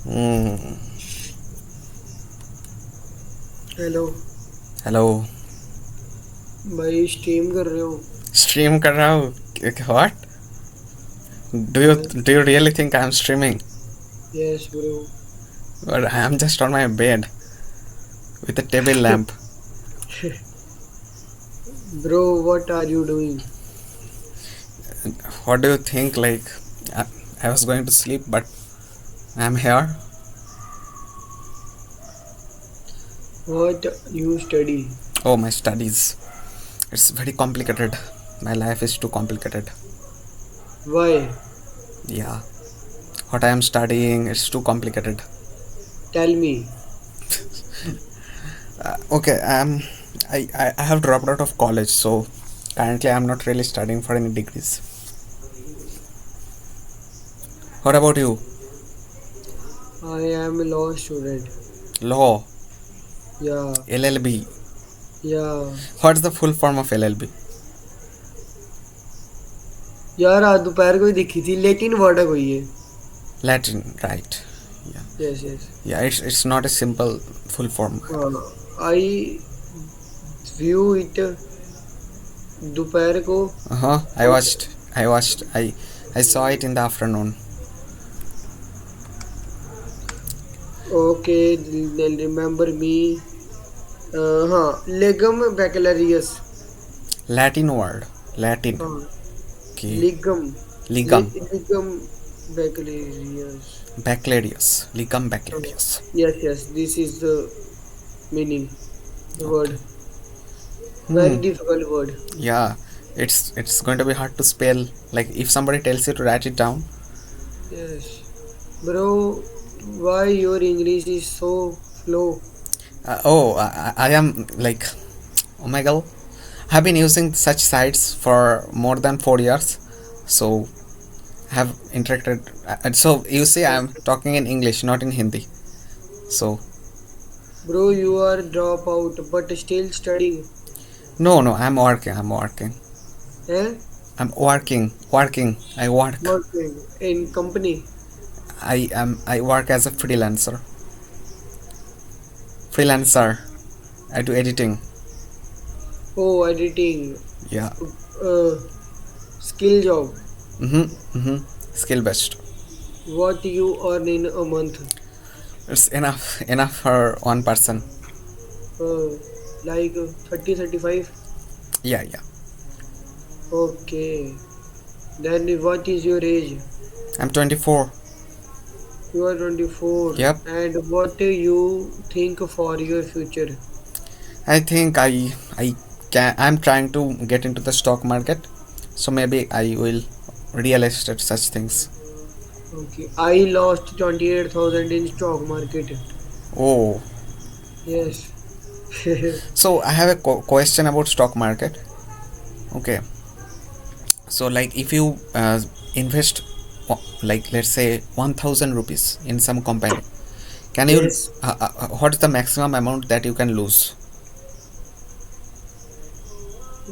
हम्म। Hello. Hello. भाई stream कर रहे हो? स्ट्रीम कर रहा हूँ? What? Do you really think I'm streaming? Yes bro. Or I'm just on my bed with a table lamp. Bro what are you doing? What do you think? Like, I, I was going to sleep, but I'm here. What you study? Oh, my studies. It's very complicated. My life is too complicated. Why? Yeah. What I am studying is too complicated. Tell me. Okay. I have dropped out of college, so currently I'm not really studying for any degrees. What about you? I am law student. Law. या। LLB. या। What's the full form of LLB? यार आज दोपहर को ही दिखी थी, Latin word है कोई ये। Latin, right? Yeah, yes yes. yeah. It's not a simple full form. Eye view it दोपहर को। Uh huh. I saw it in the afternoon. Okay remember me. हाँ, लेगम बैकलरियस। Latin word. Latin. हाँ, Okay. लिगम। Ligum. लिगम बैकलरियस। Bacterius. Ligum bacterius. Yes, yes, this is the meaning. The Okay. word. Very Hmm. difficult word. Yeah. It's going to be hard to spell. Like if somebody tells you to write it down. Yes. Bro, why your English is so slow? I am like, oh my god. I've been using such sites for more than 4 years, so have interacted. So you see, I'm talking in English, not in Hindi. So Bro, you are drop out but still studying. no, I'm working. I'm working. Eh? I'm working. Working. I work. Working in company. I work as a freelancer. Freelancer. I do editing. Oh, editing. Yeah. Uh, skill job. Skill based. What you earn in a month? It's enough for one person. Uh, like 30, 35. Yeah. Okay. Then what is your age? I'm 24. You are 24. Yep. And what do you think for your future? I think I'm trying to get into the stock market, so maybe I will real estate such things. Okay. I lost 28,000 in stock market. Oh, Yes. so I have a question about stock market. Okay, so like if you invest like let's say 1,000 rupees in some company, can you Yes. what is the maximum amount that you can lose?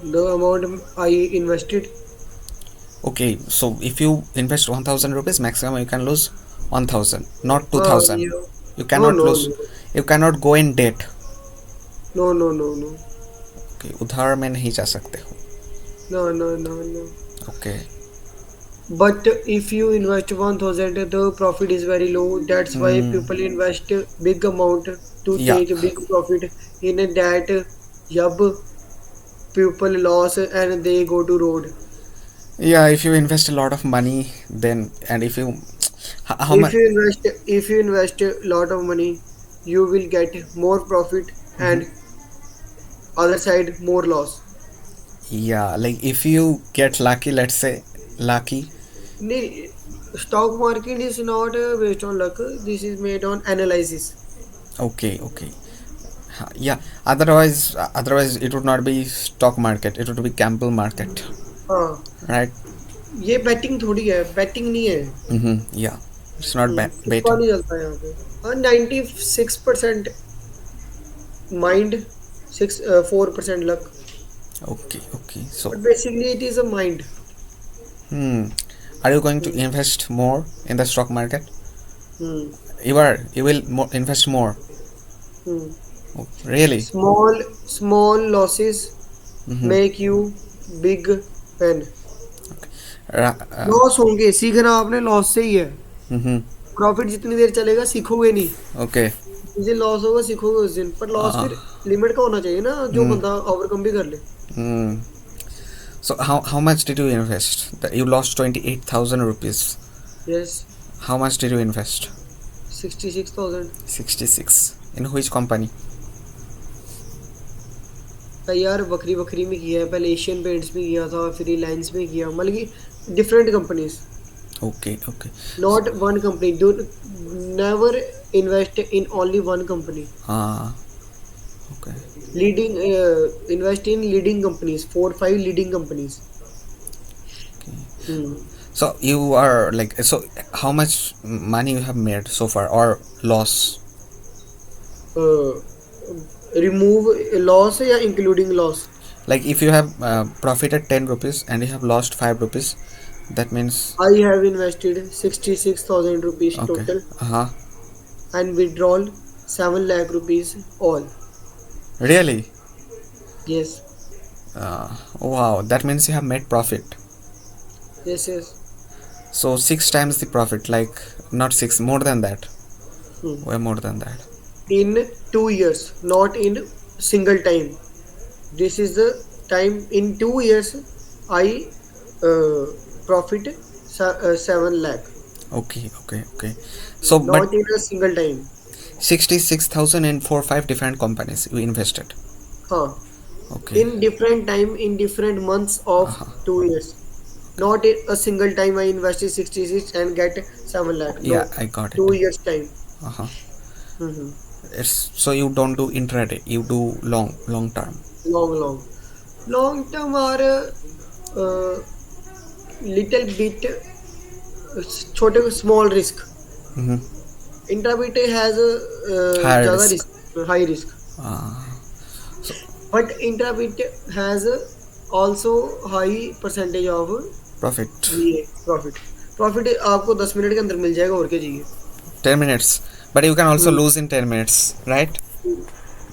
The amount I invested. Okay, so if you invest 1,000 rupees, maximum you can lose 1,000, not 2,000. Yeah. You No, cannot no, lose. no. You cannot go in debt. No, no, no, no. Okay, उधार में नहीं जा सकते हो. No, no, no, no. Okay. But if you invest 1,000, the profit is very low. That's why Hmm. people invest big amount to Yeah. take big profit. In that, yab people loss and they go to road. Yeah, if you invest a lot of money, then and if you how If much? you invest a lot of money, you will get more profit and other side more loss. Yeah, like if you get lucky, let's say lucky. Nee, stock market is not based on luck. This is made on analysis. Okay. Yeah. Otherwise, it would not be stock market. It would be gamble market, हाँ, right? ये batting थोड़ी है, batting नहीं है। Yeah. It's not तुक्का betting. नहीं चलता यहाँ पे। हाँ, 96% mind, 4% luck. Okay. So, But basically it is a mind. hmm, are you going to Hmm. invest more in the stock market? Hmm. You will invest more. Hmm. Oh, really? Small losses Mm-hmm. make you big pen. Uh, uh, loss होंगे, सीखना आपने loss से ही है। mm-hmm. Profit जितनी देर चलेगा सीखोगे नहीं। Okay. जिस दिन लॉस होगा सीखोगे उस दिन, पर लॉस Uh, फिर लिमिट का होना चाहिए ना, जो mm, बंदा ओवरकम भी कर ले। mm. So how much did you invest? You lost 28,000 rupees. Yes. How much did you invest? 66,000। 66. In which company? यार बकरी बकरी में किया है, पहले एशियन पेंट्स में किया था, फिर रिलायंस में किया, मतलब कि different companies, Okay, okay. Not one company. Do never invest in only one company. Ah, okay. Leading invest in leading companies, 4 5 leading companies. So you are like, so how much money you have made so far or loss? Remove loss या including loss? Like if you have profited 10 rupees and you have lost 5 rupees, that means, I have invested 66,000 rupees okay. total Uh-huh. and withdrawal 7 lakh rupees all. Really? Yes, Wow, that means you have made profit. yes, yes. So 6 times the profit, like not six, more than that. Hmm. Way more than that. In 2 years, not in single time. This is the time in 2 years I uh, profit 7 lakh, Okay, okay, okay. So, but not in a single time. 66,000 in 4 5 different companies you invested. Huh. Okay. In different time, in different months of Uh-huh. 2 years. Not in a single time I invested 66 and get 7 lakh. Yeah, No, I got it. 2 years time. Uh-huh. Hmm. It's so you don't do intraday, you do long term. Long term are uh, little bit छोटे small risk. Mm-hmm. Intraday has a Higher ज़्यादा risk. risk, high risk. Uh, so But intraday has also high percentage of profit. ये profit. Profit आपको 10 minute के अंदर मिल जाएगा, और क्या चाहिए। 10 minutes. But you can also hmm. lose in 10 minutes, right?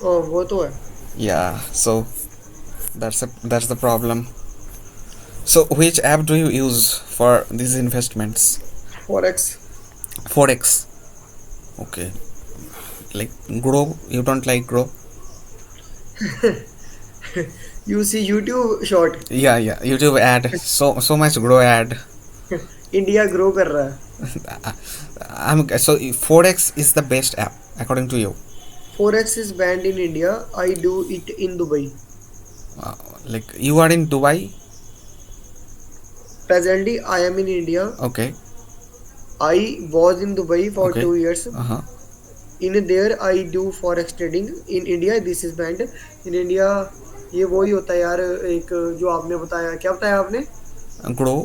वो तो है। Yeah, so that's the problem. So which app do you use for these investments? Forex. Forex. Okay. Like Grow, you don't like Grow? You see YouTube short, Yeah, yeah. YouTube ad. So much Grow ad. India grow कर रहा है। So Forex is the best app according to you. Forex is banned in India. I do it in Dubai. Uh, like you are in Dubai. Presently, I am in India. Okay. I was in Dubai for Okay. 2 years. Uh-huh. In there, I do forex trading. In India, this is banned. In India, ये वही होता है यार, एक जो आपने बताया, क्या बताया आपने? Grow.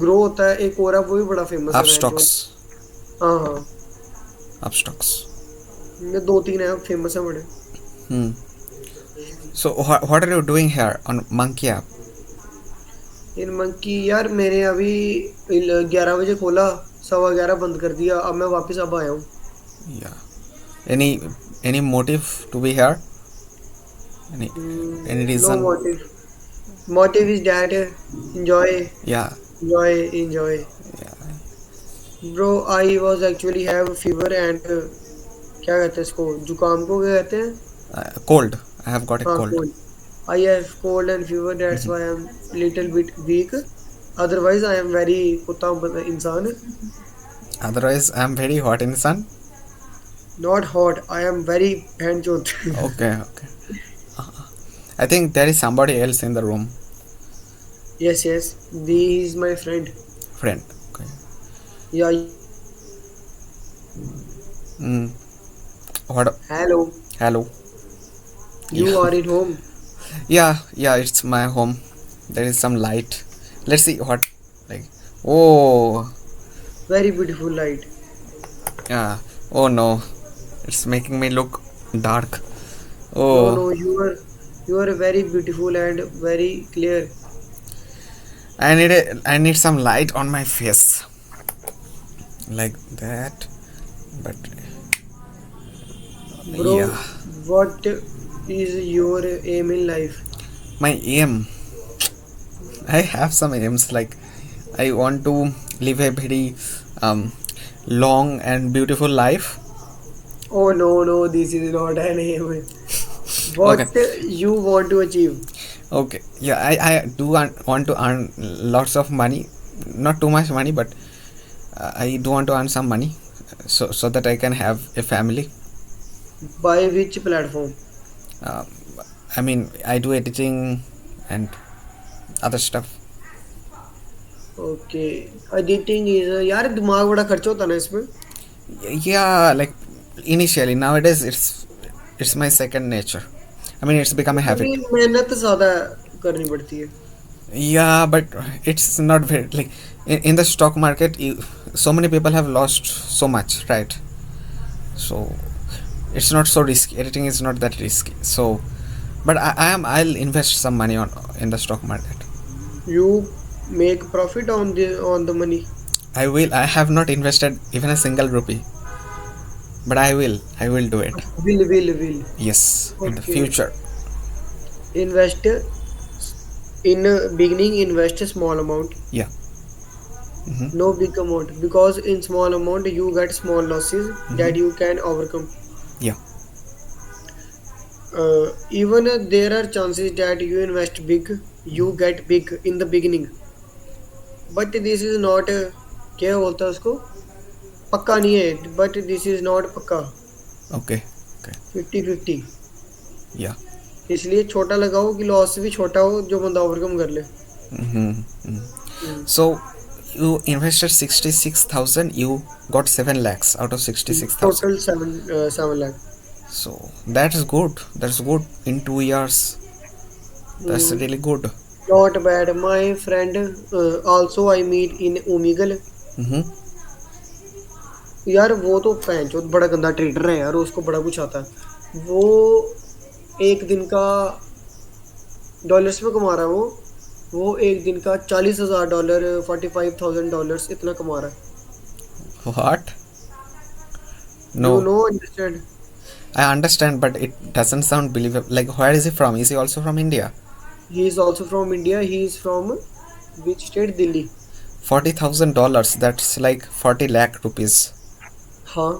ग्रो होता है, एक और है, वो भी बड़ा फेमस है। Upstocks. हाँ हाँ, Upstocks. ये 2 3 है फेमस है बड़े। Hmm. So what are you doing here on Monkey app? In monkey यार, मैंने अभी 11 बजे खोला, 11:15 बंद कर दिया, अब मैं वापस अब आया हूँ। Yeah. Any motive to be here? Any any No reason? motive. Motive is that enjoy, Yeah. enjoy. Yeah. Bro, I was actually have fever and क्या कहते हैं इसको, जुकाम को क्या कहते हैं? Cold. I have got a हाँ, cold. cold. I have cold and fever. That's why I'm little bit weak. Otherwise, I am very कुत्ता इंसान. Otherwise, I am very hot in sun. Not hot. I am very handchot. Okay, okay. I think there is somebody else in the room. Yes, yes. He is my friend. Friend. Okay. Yeah. Mm. What? Hello. Hello. You Yeah. are in home. Yeah, yeah. It's my home. There is some light. Let's see what. Like. Oh. Very beautiful light. Yeah. Oh no. It's making me look dark. No, Oh. no. You are very beautiful and very clear. I need some light on my face. Like that. But Bro, yeah, what is your aim in life? my aim. I have some aims like I want to live a very um, long and beautiful life. Oh no, no, this is not an aim. What Okay, you want to achieve? okay. Yeah, I do want to earn lots of money. Not too much money, but I do want to earn some money so that I can have a family. By which platform? Um, I mean, I do editing and other stuff. Okay editing is यार दिमाग बड़ा खर्च होता है ना इसमें. Yeah, like initially, nowadays it's my second nature. I mean, it's become a मतलब habit. ये मेहनत ज्यादा करनी पड़ती है. Yeah, but it's not very like in the stock market. So many people have lost so much, right? So it's not so risky. Editing is not that risky. So, but I'll invest some money on in the stock market. You make profit on the money. I will. I have not invested even a single rupee, but I will. I will do it. Will. Yes, in the Okay. future. Invest in beginning, invest a small amount, Yeah. Hmm. no big amount, because in small amount you get small losses Hmm. that you can overcome. Yeah. Even there are chances that you invest big, you get big in the beginning, but this is not क्या बोलता है उसको, पक्का नहीं है, but this is not पक्का. Okay. Okay. 50-50. Yeah. इसलिए छोटा लगाओ कि लॉस भी छोटा हो जो बंदा ओवरकम कर ले. Hmm. Hmm. Hmm. So you invested 66,000. You got 7 lakhs out of 66,000. Total 7 lakh. So that's good. That's good in 2 years. That's hmm. really good. Not bad. My friend also I meet in Omegle. Mm-hmm. यार वो तो पैंचोद बड़ा गंदा trader है यार, उसको बड़ा कुछ आता है. वो एक दिन का डॉलर्स में कमा रहा है वो एक दिन का $40,000, $45,000 इतना कमा रहा है. What? You No, know, understand? I understand, but it doesn't sound believable. Like, where is he from? Is he also from India? He is also from India. He is from which state? Delhi. $40,000. That's like 40 lakh rupees. हाँ,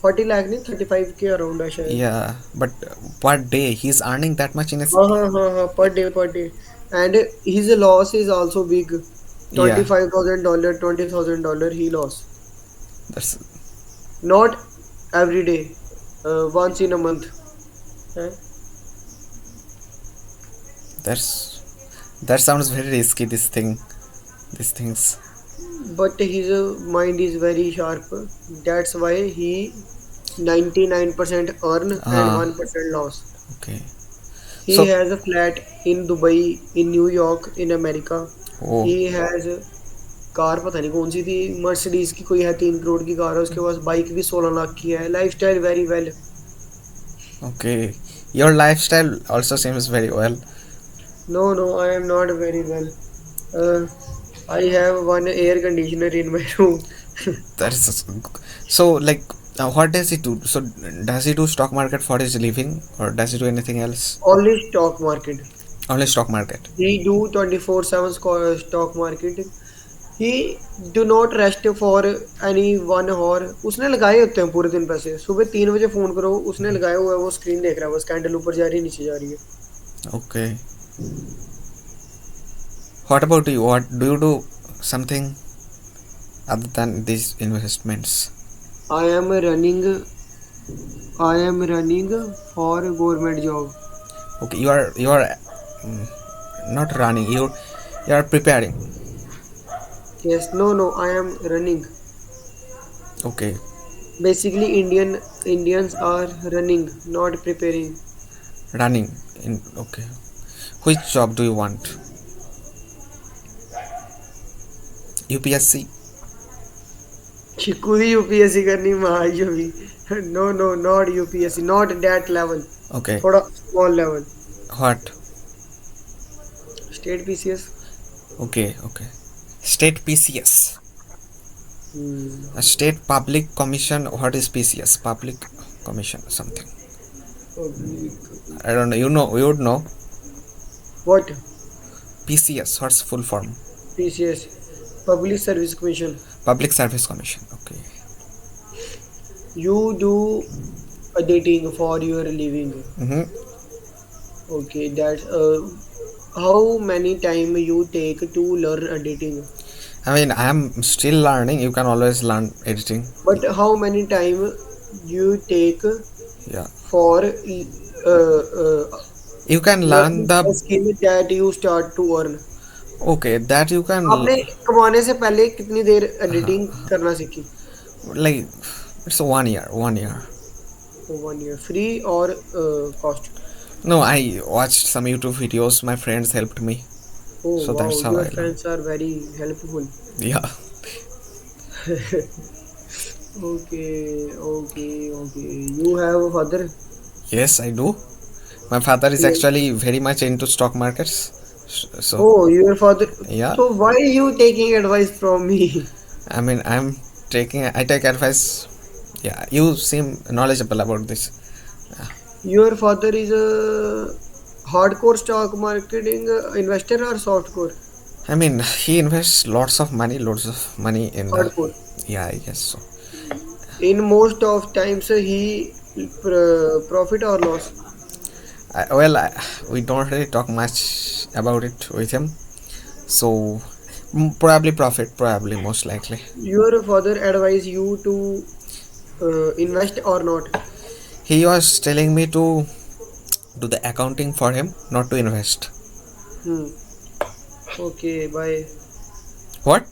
40 लाख नहीं, 35 के around है शायद. Yeah, but per day he's earning that much in a. हाँ, per day. And his loss is also big. Yeah, $25,000, $20,000 he lost. that's Not every day, once in a month. Eh? that sounds very risky. These things. But his mind is very sharp. That's why he 99% earn and Ah, 1% loss. okay. He So, has a flat in Dubai, in New York, in America. oh, He has car पता नहीं कौन सी थी, Mercedes की कोई है, 3 करोड़ की car है उसके पास, बाइक भी 16 लाख की है. Life style very well. okay. Your lifestyle also seems very well. No, I am not very well. uh, I have one air conditioner in my room. That's so like. What does he do? So, does he do stock market for his living, or does he do anything else? Only stock market. Only stock market. He do 24/7 stock market. He do not rest for any 1 hour. उसने लगाए होते हैं पूरे दिन पैसे. सुबह 3 बजे phone करो, उसने लगाया हुआ है, वो स्क्रीन देख रहा है, बस कैंडल ऊपर जा रही है, नीचे जा रही है. Okay. What about you? What do you do? Something other than these investments? I am running. I am running for government job. Okay, you are mm, not running. You are preparing. Yes, no. I am running. Okay, Basically, Indians are running, not preparing. running in. Okay, which job do you want? UPSC. Chikoo भी UPSC करनी महाजो भी. No, not UPSC, not that level. Okay, थोड़ा small level. what? State PCS. Okay, okay. State PCS. Hmm. A state public commission. What is PCS? Public commission something. Public. I don't know. You know. You would know. What? PCS. What's full form? PCS. Public Service Commission. Public Service Commission. Okay. You do editing for your living. Mm-hmm. Okay, that's how many time you take to learn editing? I mean, I am still learning. You can always learn editing. But how many time you take Yeah. for You can learn learning the. a skill that you start to earn? Okay, that you can. आपने कमाने से पहले कितनी देर हाँ, editing करना सीखी? like it's 1 year. 1 year. 1 year. Free or cost? No, I watched some YouTube videos. My friends helped me, Oh so wow, that's how your I learned. friends are very helpful. Yeah. Okay, okay, okay. You have a father? Yes, I do. My father is Yeah. actually very much into stock markets. So Oh, your father. yeah, So why you taking advice from me? I mean, I take advice. Yeah, you seem knowledgeable about this. Your father is a hardcore stock marketing investor or softcore? I mean, he invests lots of money in the. Hardcore. Yeah, I guess so. In most of times he profit or loss. We don't really talk much about it with him. So probably profit, probably most likely. Your father advise you to invest or not? He was telling me to do the accounting for him, not to invest. Hmm. Okay, bye. What?